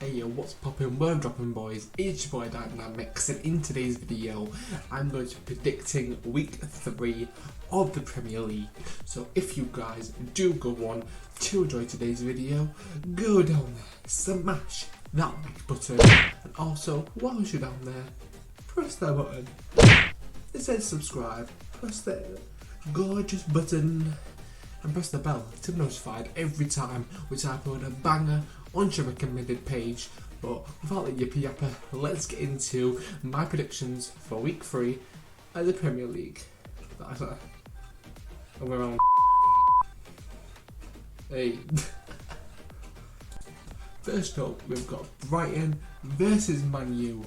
Hey yo, what's poppin', word dropping boys, it's your boy Dynamics, and in today's video I'm going to be predicting week 3 of the Premier League. So if you guys do go on to enjoy today's video, go down there, smash that like button, and also whilst you're down there, press that button. It says subscribe, press that gorgeous button and press the bell to be notified every time which I upload a banger on your recommended page. But without the yippee yapper, let's get into my predictions for week 3 of the Premier League. We're on. Hey. First up, we've got Brighton versus Man U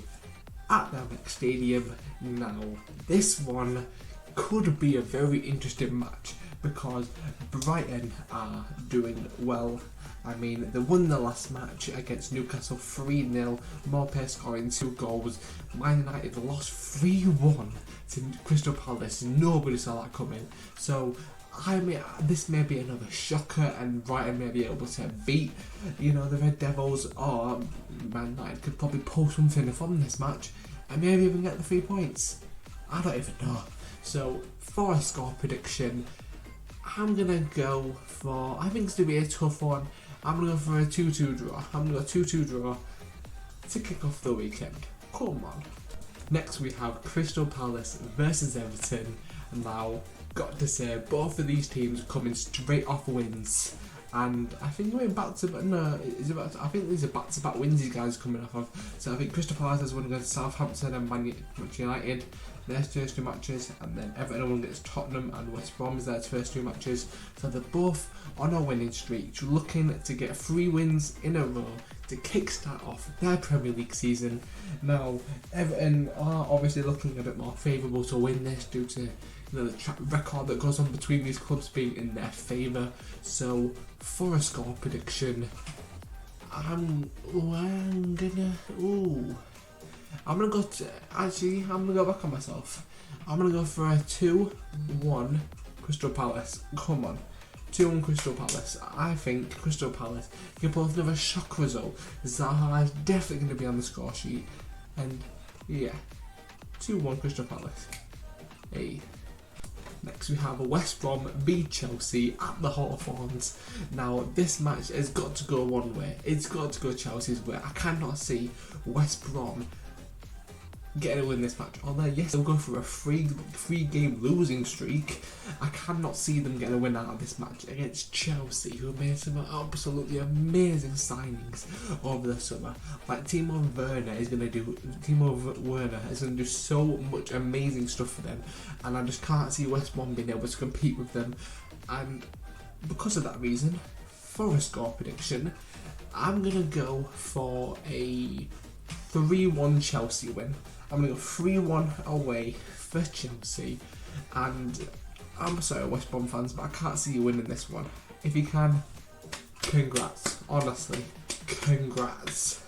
at the Amex Stadium. Now, this one could be a very interesting match because Brighton are doing well. I mean, they won the last match against Newcastle 3-0, Maupay scoring 2 goals. Man United lost 3-1 to Crystal Palace. Nobody saw that coming. So, this may be another shocker and Brighton may be able to beat, the Red Devils, or Man United could probably pull something from this match and maybe even get the 3 points. I don't even know. So, for a score prediction, I'm going to go for, I think it's going to be a tough one. I'm going to go for a 2-2 draw. I'm going to go 2-2 draw to kick off the weekend. Come on. Next we have Crystal Palace versus Everton. Now, got to say, both of these teams are coming straight off wins. And I think we're back to I think these are back-to-back wins these guys are coming off of. So I think Crystal Palace has won against Southampton and Man United, their first 2 matches, and then Everton won against Tottenham and West Brom is their first 2 matches. So they're both on a winning streak, looking to get 3 wins in a row to kickstart off their Premier League season. Now, Everton are obviously looking a bit more favourable to win this due to the track record that goes on between these clubs being in their favour. So, for a score prediction, I'm gonna go back on myself. I'm gonna go for a 2-1 Crystal Palace. Come on. 2-1 Crystal Palace. I think Crystal Palace can pull another shock result. Zaha is definitely going to be on the score sheet. And yeah, 2-1 Crystal Palace. Hey. Next we have West Brom beat Chelsea at the Hawthorns. Now this match has got to go one way. It's got to go Chelsea's way. I cannot see West Brom getting a win this match. Although yes, they'll go for a three game losing streak, I cannot see them getting a win out of this match against Chelsea, who made some absolutely amazing signings over the summer. Like Timo Werner is going to do so much amazing stuff for them, and I just can't see West Brom being able to compete with them. And because of that reason, for a score prediction, I'm going to go for a 3-1 Chelsea win. I'm going to go 3-1 away for Chelsea. And I'm sorry, West Brom fans, but I can't see you winning this one. If you can, congrats. Honestly, congrats.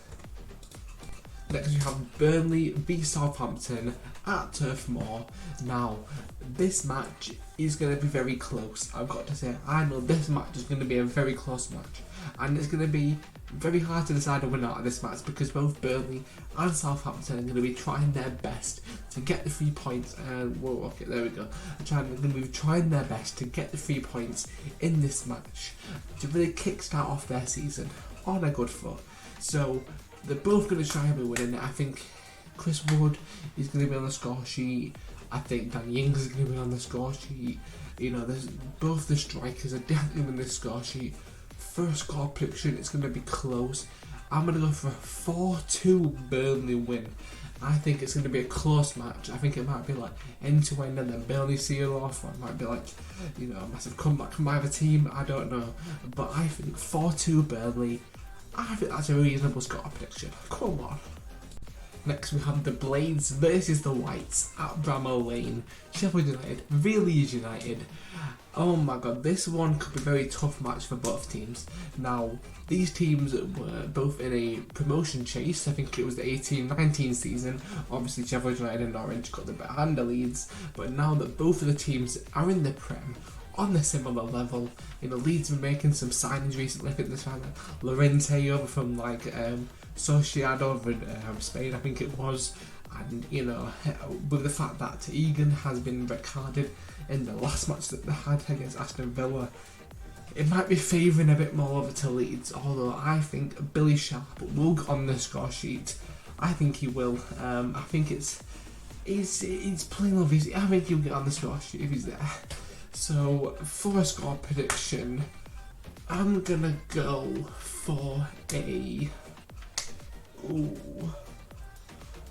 Next we have Burnley v Southampton at Turf Moor. Now, this match is going to be very close. I've got to say, I know this match is going to be a very close match. And it's going to be very hard to decide a winner out of this match because both Burnley and Southampton are going to be trying their best to get the 3 points. And okay, there we go. They're going to be trying their best to get the 3 points in this match to really kickstart off their season on a good foot. So they're both going to try and be winning it. I think Chris Wood is going to be on the score sheet. I think Danny Ings is going to be on the score sheet. There's both the strikers are definitely on the score sheet. First score prediction, it's going to be close. I'm going to go for a 4-2 Burnley win. I think it's going to be a close match. I think it might be like end to end and then Burnley seal off, or it might be like, a massive comeback from either team. I don't know. But I think 4-2 Burnley, I think that's a reasonable score prediction. Come on. Next we have the Blades versus the Whites at Bramall Lane. Sheffield United v Leeds United. Oh my god, this one could be a very tough match for both teams. Now, these teams were both in a promotion chase. I think it was the 18-19 season. Obviously Sheffield United and Orange got the better hand of Leeds. But now that both of the teams are in the Prem, on the similar level. Leeds have been making some signings recently. I think this one, Llorente over from Sociedad over in Spain, I think it was. And with the fact that Egan has been red carded in the last match that they had against Aston Villa, it might be favouring a bit more over to Leeds. Although I think Billy Sharp will get on the score sheet. I think he will. I think it's plain obvious. I think he'll get on the score sheet if he's there. So for a score prediction, I'm gonna go for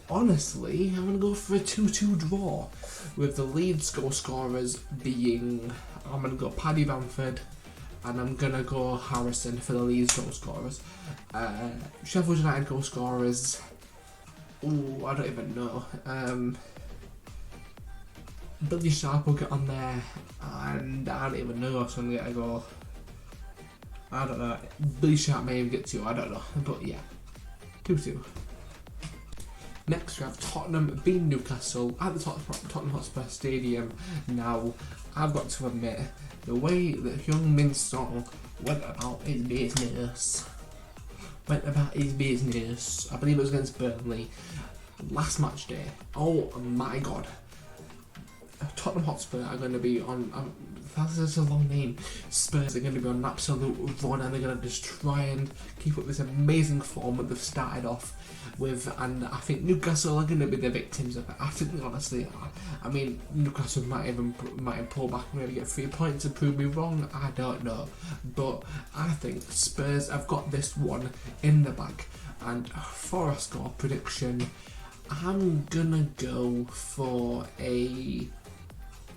honestly, I'm going to go for a 2-2 draw, with the Leeds goal scorers being, I'm going to go Paddy Bamford, and I'm going to go Harrison for the Leeds goal scorers. Sheffield United goal scorers, I don't even know. Billy Sharp will get on there, and I don't even know if I'm going to go, I don't know, Billy Sharp may even get 2, I don't know, but yeah, 2-2. Next we have Tottenham beating Newcastle at the Tottenham Hotspur Stadium. Now, I've got to admit, the way that Heung-min Son went about his business, I believe it was against Burnley, last match day, oh my god. Tottenham Hotspur are going to be on, that's such a long name, Spurs are going to be on an absolute run, and they're going to just try and keep up this amazing form that they've started off with, and I think Newcastle are going to be the victims of it. I think they honestly are. I mean, Newcastle might pull back and maybe get 3 points and prove me wrong, I don't know, but I think Spurs have got this one in the bag. And for a score prediction, I'm gonna go for a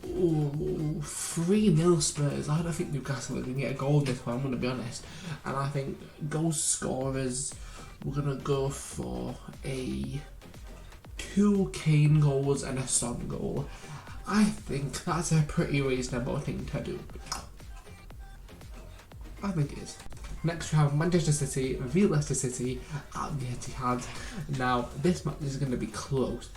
3-0 Spurs. I don't think Newcastle are going to get a goal in this one, I'm going to be honest. And I think goal scorers, we're going to go for a 2 Kane goals and a Son goal. I think that's a pretty reasonable thing to do. I think it is. Next we have Manchester City v Leicester City at the Etihad. Now this match is going to be close.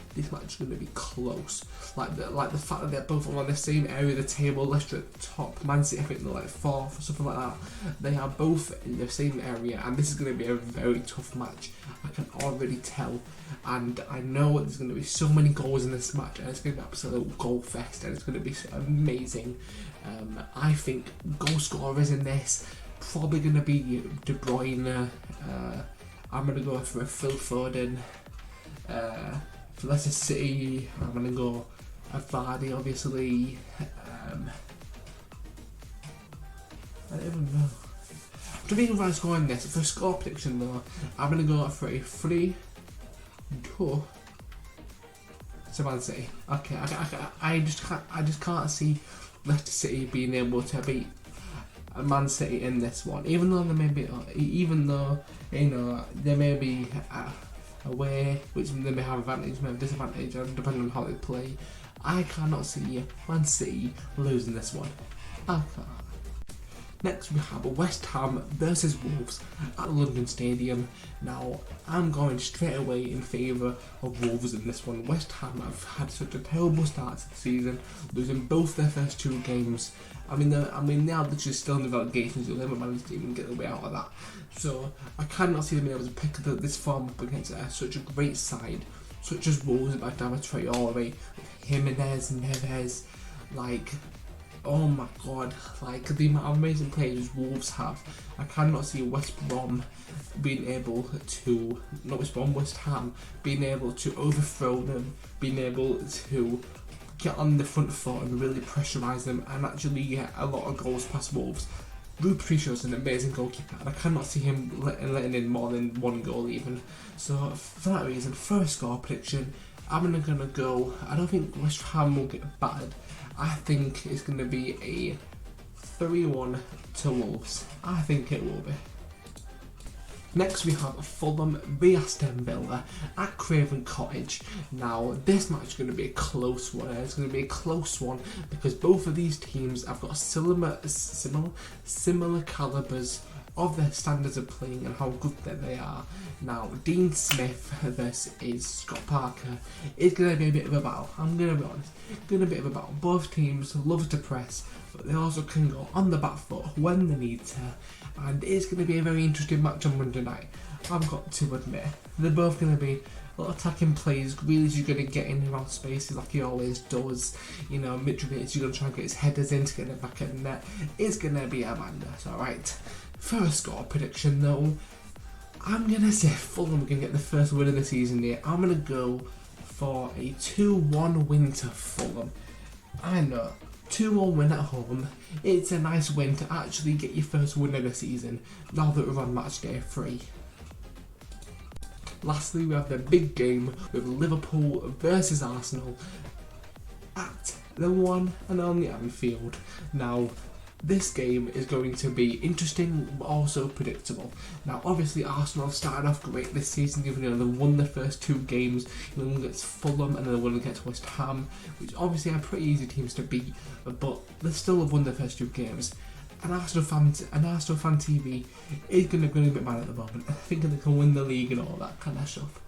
Like the fact that they're both on the same area of the table. Leicester at the top, Man City I think they're like 4th or something like that. They are both in the same area, and this is going to be a very tough match. I can already tell, and I know there's going to be so many goals in this match, and it's going to be an absolute goal fest, and it's going to be amazing. I think goal scorers in this, probably going to be De Bruyne. I'm going to go for a Phil Foden. For Leicester City, I'm going to go a Vardy, obviously. I don't even know. I don't even know if I'm scoring this. For a score prediction though, I'm going to go for a 3-2 to Man City. Okay, I just can't see Leicester City being able to beat Man City in this one, even though they may be away, which they may have advantage, may have disadvantage, depending on how they play. I cannot see Man City losing this one. I can't. Next we have West Ham versus Wolves at London Stadium. Now I'm going straight away in favour of Wolves in this one. West Ham have had such a terrible start to the season, losing both their first 2 games. I mean, now they're just still in the relegation, so they haven't managed to even get their way out of that. So I cannot see them being able to pick this form up against such a great side, such as Wolves, like Adama Traore, Jimenez, Neves, oh my god, the amount of amazing players Wolves have. I cannot see West Ham being able to overthrow them, being able to get on the front foot and really pressurise them and actually get a lot of goals past Wolves. Rui Patricio's an amazing goalkeeper, and I cannot see him letting in more than 1 goal even. So for that reason, for a score prediction, I'm gonna go, I don't think West Ham will get battered. I think it's going to be a 3-1 to Wolves. I think it will be. Next we have Fulham v Aston Villa at Craven Cottage. Now this match is going to be a close one. It's going to be a close one because both of these teams have got similar calibers of their standards of playing and how good that they are. Now, Dean Smith versus Scott Parker is going to be a bit of a battle. I'm going to be honest, going to be a bit of a battle. Both teams love to press, but they also can go on the back foot when they need to, and it's going to be a very interesting match on Monday night. I've got to admit, they're both going to be a lot of attacking plays. Grealish is going to get in around spaces like he always does. You know, Mitrovic is going to try and get his headers in to get it back in the net. It's going to be a madness, alright. First score prediction though, I'm going to say Fulham are going to get the first win of the season here. I'm going to go for a 2-1 win to Fulham. I know, 2-1 win at home. It's a nice win to actually get your first win of the season now that we're on match day 3. Lastly, we have the big game with Liverpool versus Arsenal at the one and only Anfield. Now, this game is going to be interesting but also predictable. Now, obviously, Arsenal started off great this season. Even though they won the first 2 games, one against Fulham and then one against West Ham, which obviously are pretty easy teams to beat, but they still have won the first 2 games. An Arsenal fan TV is going to be a bit mad at the moment, thinking they can win the league and all that kind of stuff.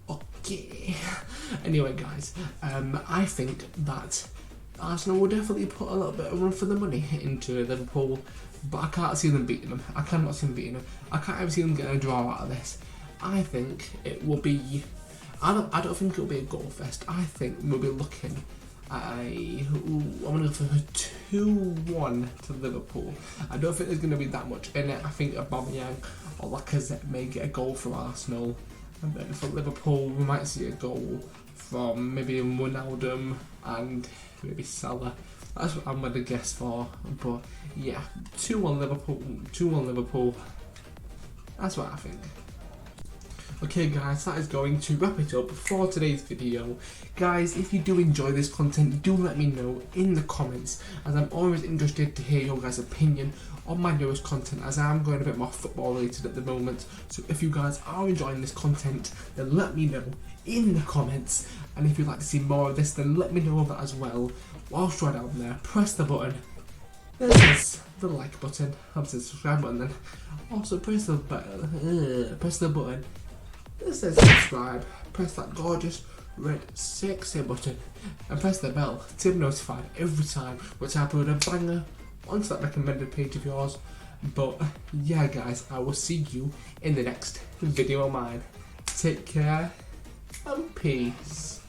Okay. Anyway, guys, I think that Arsenal will definitely put a little bit of run for the money into Liverpool, but I can't see them beating them. I cannot see them beating them. I can't even see them getting a draw out of this. I think it will be. I don't think it will be a goal fest. I think we'll be looking. I'm going to go for a 2-1 to Liverpool. I don't think there's going to be that much in it. I think Aubameyang or Lacazette may get a goal from Arsenal, and then for Liverpool we might see a goal from maybe Wijnaldum and maybe Salah. That's what I'm going to guess for. But yeah, 2-1 Liverpool. 2-1 Liverpool. That's what I think. Okay guys, that is going to wrap it up for today's video. Guys, if you do enjoy this content, do let me know in the comments, as I'm always interested to hear your guys' opinion on my newest content, as I'm going a bit more football related at the moment. So if you guys are enjoying this content, then let me know in the comments, and if you'd like to see more of this, then let me know of that as well. Whilst you're down there, press the button. This is the like button, obviously the subscribe button then. Also press the button. This says subscribe, press that gorgeous red sexy button and press the bell to be notified every time which I upload a banger onto that recommended page of yours. But yeah guys, I will see you in the next video of mine. Take care and peace.